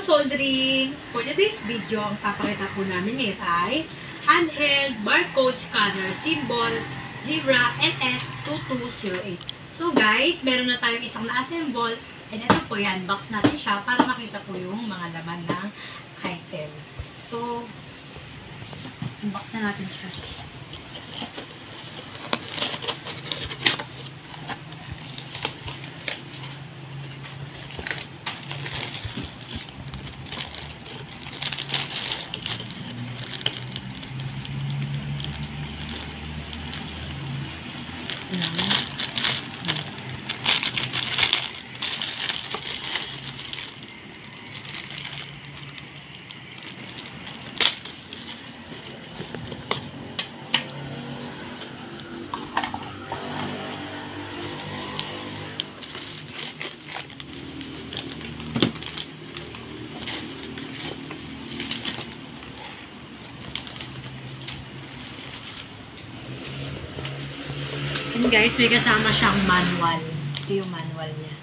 soldering! For today's video, ang papakita po namin ngayon ay handheld barcode scanner symbol Zebra NS2208. So guys, meron na tayong isang na-assemble and ito po yan, box natin siya para makita po yung mga laman ng item. So, unbox na natin siya. And guys, may kasama siyang manual. Ito yung manual niya.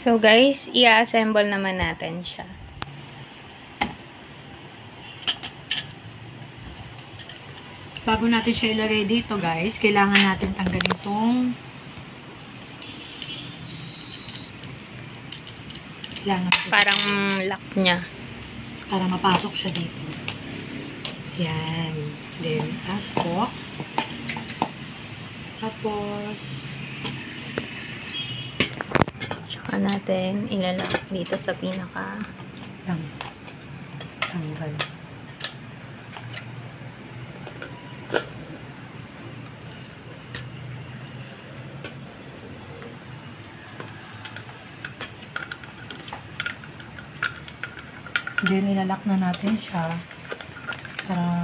So guys, i-assemble naman natin siya. Bago natin siya ilagay dito guys, kailangan natin tanggalin itong Parang lock niya. Para mapasok siya dito. Yan. Then, pasok. Tapos, Tsaka natin ilalak dito sa pinaka. Tanggal. Then, ilalak na natin siya para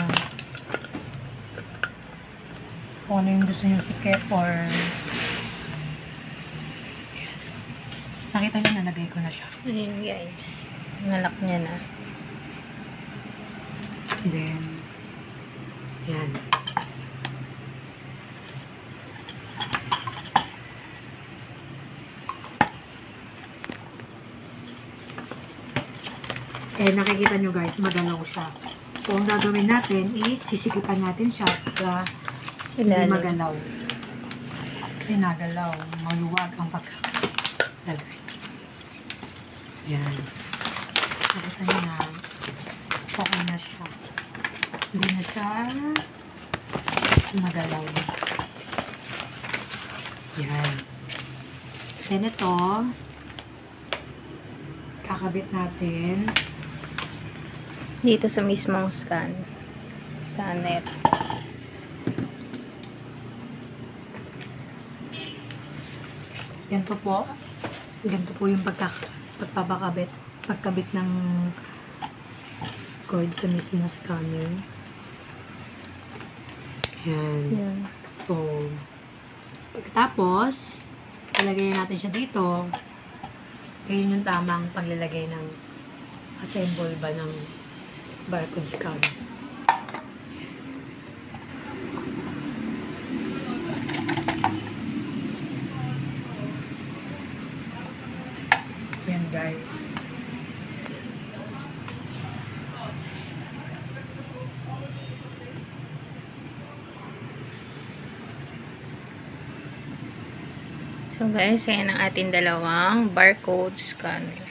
kung ano yung gusto nyo sikip or nakita nyo, nalagay ko na siya. Ayun guys, nalock niya na. Then, yan. Eh, nakikita nyo guys, magalaw siya. So, ang gagawin natin is, sisikipan natin siya para hindi magalaw. Kasi nagalaw, maluwag ang pagkalagay. Yan. Nakita nyo na, okay na siya. Hindi na siya magalaw. Yan. Then ito, kakabit natin Dito sa mismong scanner. Ganito po. Ganito po yung pagkabit ng cord sa mismong scanner. Yan. Yan. So, pagkatapos, ilagay natin siya dito. Ayun yung tamang paglalagay ng assemble ba ng barcode scanner. Yan guys. So guys, ayan ang ating dalawang barcode scanner.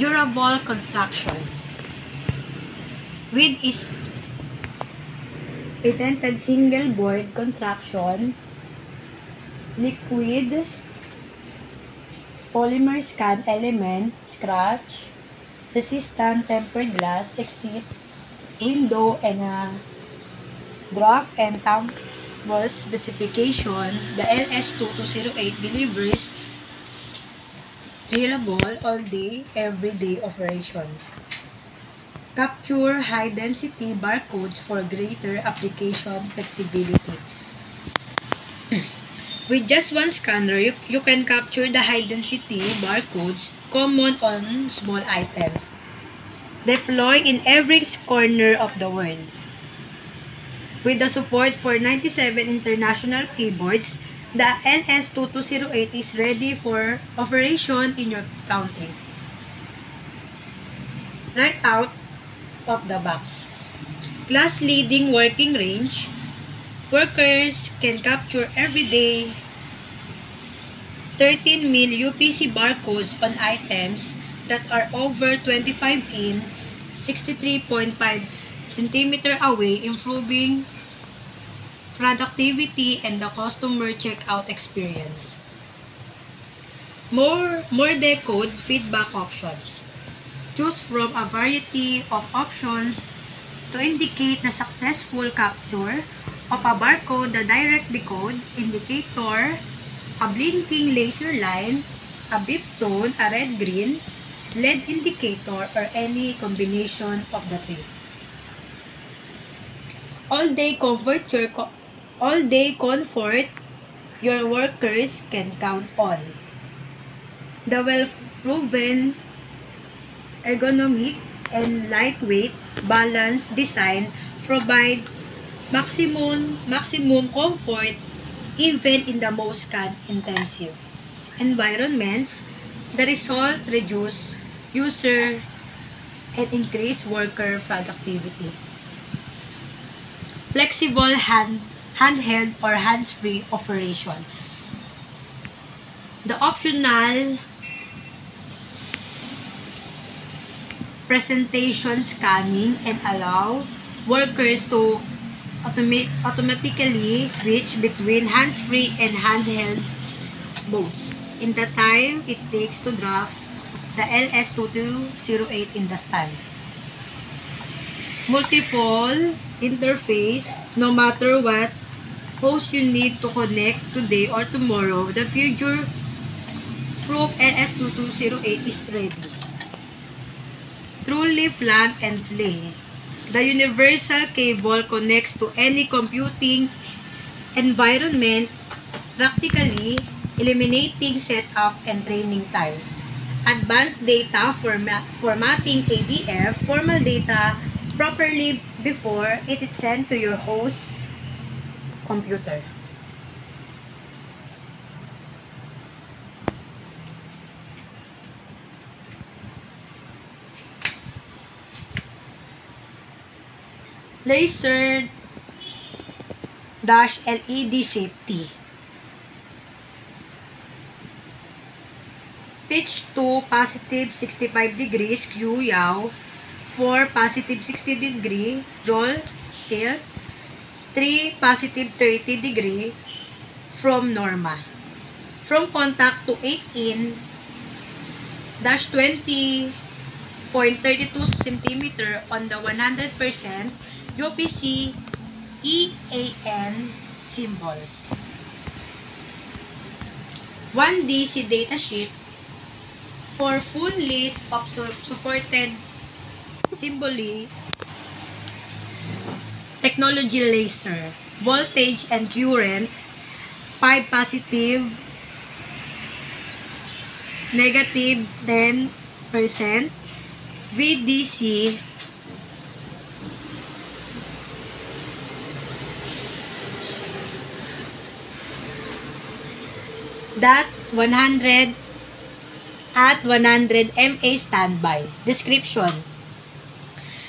Durable construction. With its patented single board construction, liquid polymer scan element, scratch, resistant tempered glass, exit, window, and draft and tumble specification, the LS2208 delivers reliable all-day, everyday operation. Capture high-density barcodes for greater application flexibility. With just one scanner, you can capture the high-density barcodes common on small items, deployed in every corner of the world. With the support for 97 international keyboards, the LS2208 is ready for operation in your country. Right out of the box. Class-leading working range. Workers can capture every day 13 mil UPC barcodes on items that are over 25 in, 63.5 cm away, improving productivity and the customer checkout experience. More decode feedback options. Choose from a variety of options to indicate the successful capture of a barcode, the direct decode indicator, a blinking laser line, a beep tone, a red-green, LED indicator, or any combination of the three. All-day comfort your workers can count on. The well-proven ergonomic and lightweight balanced design provide maximum comfort even in the most scan-intensive environments. The result reduce user and increase worker productivity. Flexible handheld or hands-free operation. The optional presentation scanning and allow workers to automatically switch between hands-free and handheld modes in the time it takes to draft the LS2208 in the stand. Multiple interface, no matter what host you need to connect today or tomorrow, the future-proof LS2208 is ready. Truly plug and play. The universal cable connects to any computing environment, practically eliminating setup and training time. Advanced data formatting ADF, formal data properly before it is sent to your host computer. Laser dash LED safety. Pitch to positive 65 degrees Q yaw, 4 positive 60 degree roll tilt, 3 positive 30 degree from norma. From contact to 8 in dash 20.32 cm on the 100% UPC EAN symbols. 1 DC datasheet for full list of supported symboli technology laser, voltage and current, 5 positive, negative 10%, VDC, that 100 at 100 mA standby. Description: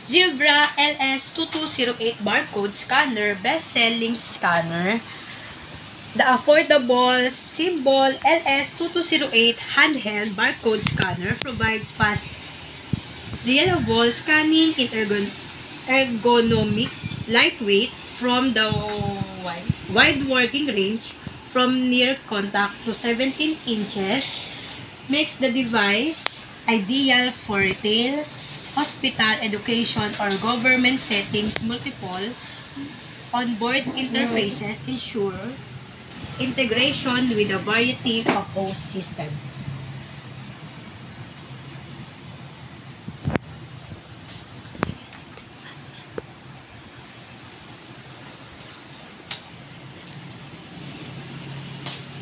Zebra LS2208 barcode scanner, best-selling scanner. The affordable Symbol LS2208 handheld barcode scanner provides fast, reliable scanning in ergonomic, lightweight, from the wide working range from near contact to 17 inches, makes the device ideal for retail, hospital, education, or government settings. Multiple onboard interfaces ensure integration with a variety of host systems.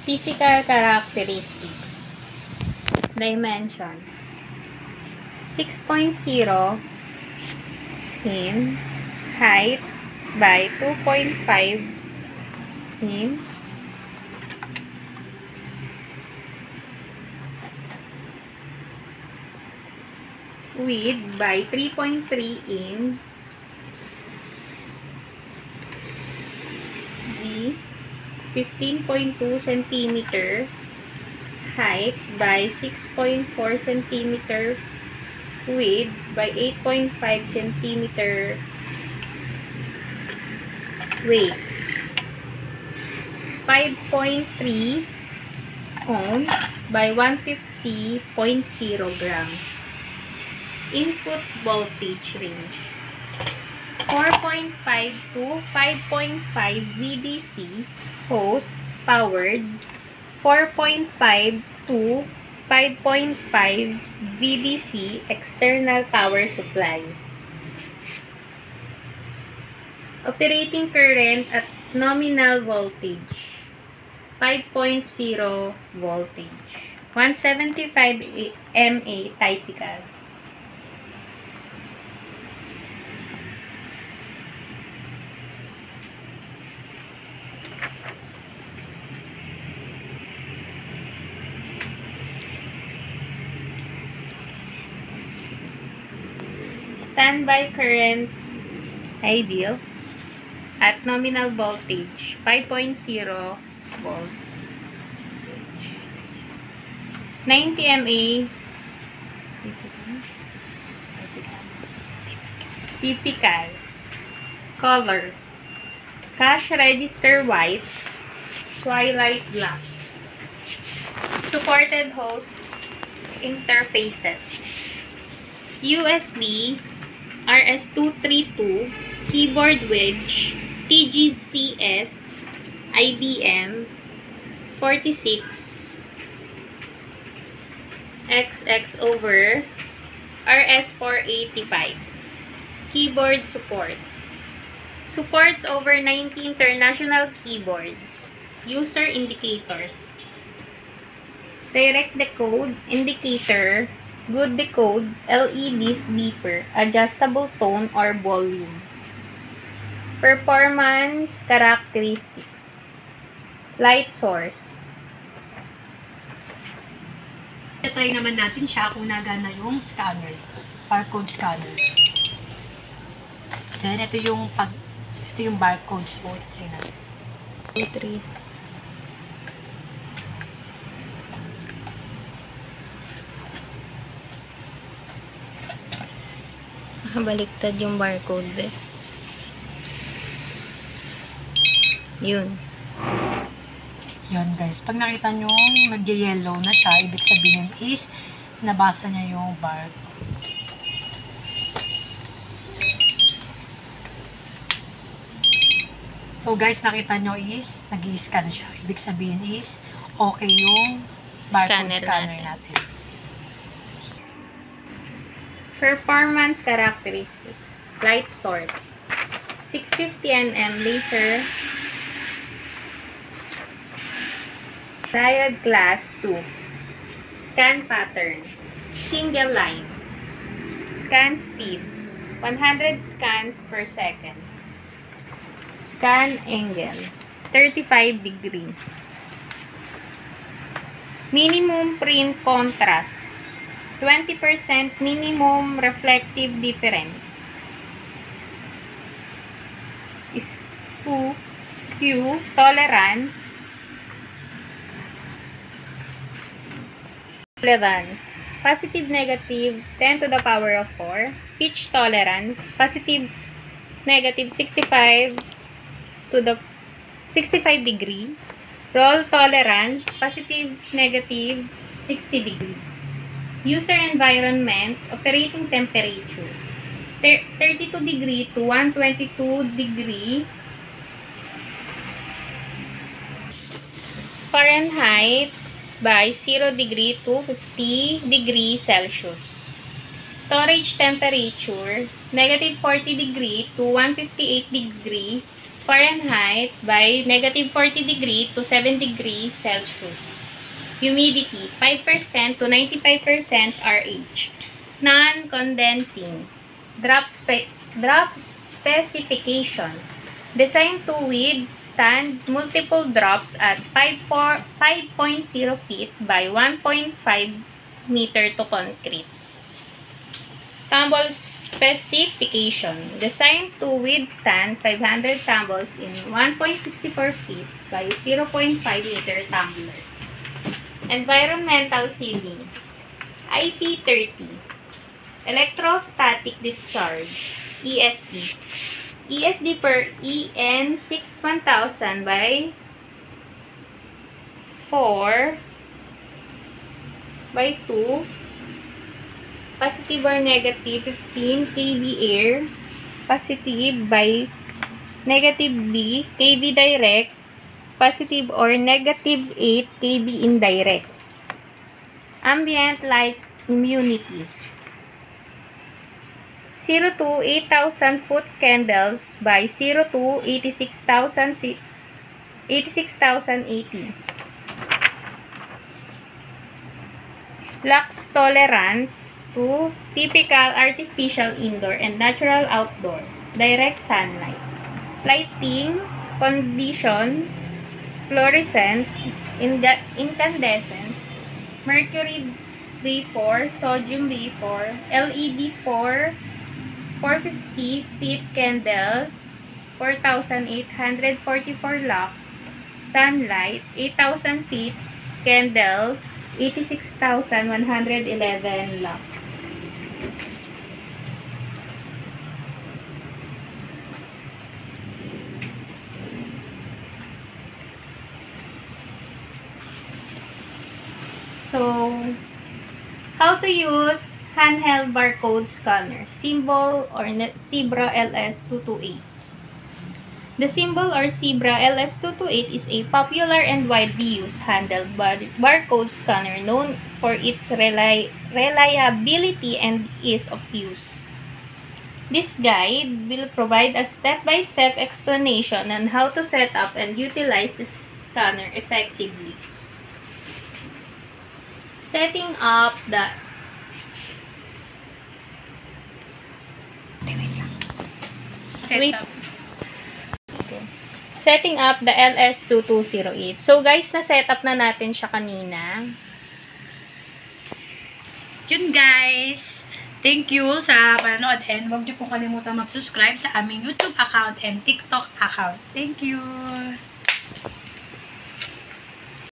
Physical characteristics. Dimensions. 6.0 in height by 2.5 in width by 3.3 in the 15.2 centimeter, height by 6.4 centimeter, width by 8.5 centimeter, weight 5.3 ohms by 150.0 grams. Input voltage range 4.5 to 5.5 VDC, host powered 4.5 to 5.5 VDC external power supply. Operating current at nominal voltage 5.0 voltage, 175 mA typical. Standby current ideal at nominal voltage 5.0 volt, 90 mA typical. Color cash register white, twilight black. Supported host interfaces: USB RS232, keyboard wedge, TGCS, IBM 46 XX over RS485. Keyboard support. Supports over 90 international keyboards. User indicators: direct decode, indicator, good decode, LEDs, beeper, adjustable tone or volume. Performance characteristics: light source. Try naman natin siya kung nagana yung scanner, barcode scanner. Then ito yung barcode. So, try natin. 2, 3. Baliktad yung barcode eh. Yun. Yun guys, pag nakita nyo nag-yellow na siya, ibig sabihin is nabasa niya yung barcode. So guys, nakita nyo is, nag-i-scan siya. Ibig sabihin is, okay yung barcode scanner natin. Performance characteristics. Light source. 650 nm laser. Diode class 2. Scan pattern. Single line. Scan speed. 100 scans per second. Scan angle. 35 degree. Minimum print contrast. 20% minimum reflective difference. Skew tolerance. Positive negative 10 to the power of 4. Pitch tolerance positive negative 65 to the 65 degree. Roll tolerance positive negative 60 degree. User environment operating temperature 32 degree to 122 degree Fahrenheit by 0 degree to 50 degree Celsius. Storage temperature, negative 40 degree to 158 degree Fahrenheit by negative 40 degree to 7 degree Celsius. Humidity, 5% to 95% RH. Non-condensing. Drop specification. Designed to withstand multiple drops at 5.0 feet by 1.5 meter to concrete. Tumble specification. Designed to withstand 500 tumbles in 1.64 feet by 0.5 meter tumbler. Environmental sealing. IP30. Electrostatic discharge. ESD. ESD per EN 61000 by 4 by 2. Positive or negative 15 kV air. Positive by negative B kV direct. Positive or negative 8 kV indirect. Ambient light immunities. 0 to 8,000 foot candles by 0 to 86,080. Lux tolerant to typical artificial indoor and natural outdoor. Direct sunlight. Lighting conditions, fluorescent, incandescent, mercury vapor, sodium vapor, LED 450 feet candles, 4,844 lux, sunlight, 8,000 feet candles, 86,111 lux. So, how to use handheld barcode scanner, symbol or Zebra LS228. The symbol or Zebra LS228 is a popular and widely used handheld barcode scanner known for its reliability and ease of use. This guide will provide a step-by-step explanation on how to set up and utilize the scanner effectively. Setting up the Setting up the LS2208. So guys, na-set up na natin siya kanina. Yun guys. Thank you sa panonood and huwag niyo pong kalimutan mag-subscribe sa aming YouTube account and TikTok account. Thank you!